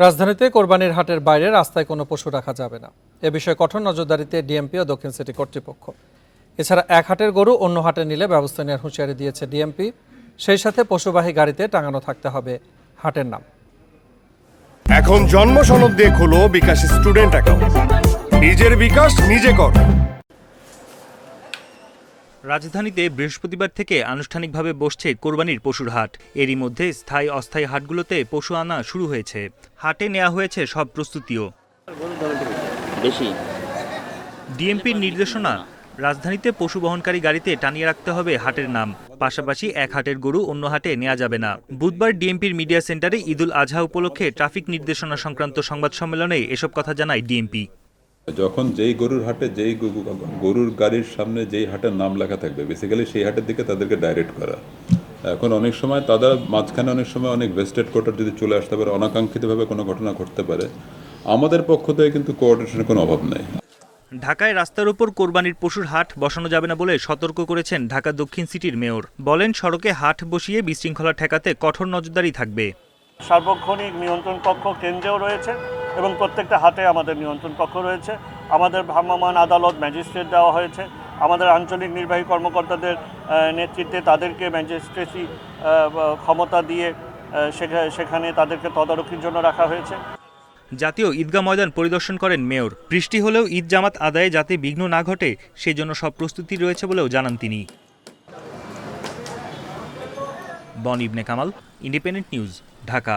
রাজধানীতে কোরবানির হাটের বাইরে রাস্তায় কোনো পশু রাখা যাবে না। এ বিষয়ে কঠোর নজরদারিতে ডিএমপি ও দক্ষিণ সিটি কর্তৃপক্ষ। এছাড়া এক হাটের গরু অন্য হাটে নিলে ব্যবস্থা নেওয়ার হুঁশিয়ারি দিয়েছে ডিএমপি। সেই সাথে পশুবাহী গাড়িতে টাঙানো থাকতে হবে হাটের নাম। এখন জন্ম সনদ দিয়ে খোলো বিকাশ স্টুডেন্ট অ্যাকাউন্ট। নিজের বিকাশ নিজে কর। রাজধানীতে বৃহস্পতিবার থেকে আনুষ্ঠানিকভাবে বসছে কোরবানির পশুর হাট। এরই মধ্যে স্থায়ী অস্থায়ী হাটগুলোতে পশু আনা শুরু হয়েছে। হাটে নেওয়া হয়েছে সব প্রস্তুতিও। ডিএমপির নির্দেশনা, রাজধানীতে পশু বহনকারী গাড়িতে টানিয়ে রাখতে হবে হাটের নাম। পাশাপাশি এক হাটের গরু অন্য হাটে নেওয়া যাবে না। বুধবার ডিএমপির মিডিয়া সেন্টারে ঈদুল আজহা উপলক্ষে ট্রাফিক নির্দেশনা সংক্রান্ত সংবাদ সম্মেলনে এসব কথা জানায় ডিএমপি। যখন যেই গরুর হাটে যেই গরুর গাড়ির সামনে যেই হাটের নাম লেখা থাকবে, বেসিক্যালি সেই হাটের দিকে তাদেরকে ডাইরেক্ট করা। এখন অনেক সময় তাদের মাঝখানে অনেক সময় অনেক ভেস্টেড কোয়ার্টার যদি চলে আসতে পারে, অনাকাঙ্ক্ষিতভাবে কোনো ঘটনা ঘটতে পারে, আমাদের পক্ষ থেকে কিন্তু কোঅর্ডিনেশনের কোনো অভাব নেই। ঢাকায় রাস্তার উপর কোরবানির পশুর হাট বসানো যাবে না বলে সতর্ক করেছেন ঢাকা দক্ষিণ সিটির মেয়র। বলেন, সড়কে হাট বসিয়ে বিশৃঙ্খলা ঠেকাতে কঠোর নজরদারি থাকবে। সার্বক্ষণিক নিয়ন্ত্রণ কক্ষ কেন্দ্রেও রয়েছে এবং প্রত্যেকটা হাটে আমাদের নিয়ন্ত্রণ কক্ষ রয়েছে। আমাদের ভ্রাম্যমাণ আদালত, ম্যাজিস্ট্রেট দেওয়া হয়েছে। আমাদের আঞ্চলিক নির্বাহী কর্মকর্তাদের নেতৃত্বে তাদেরকে ম্যাজিস্ট্রেসি ক্ষমতা দিয়ে সেখানে তাদেরকে তদারকির জন্য রাখা হয়েছে। জাতীয় ঈদগাহ ময়দান পরিদর্শন করেন মেয়র। বৃষ্টি হলেও ঈদ জামাত আদায়ে যাতে বিঘ্ন না ঘটে সেজন্য সব প্রস্তুতি রয়েছে বলেও জানান তিনি। বন ইবনে কামাল, ইন্ডিপেন্ডেন্ট নিউজ, ঢাকা।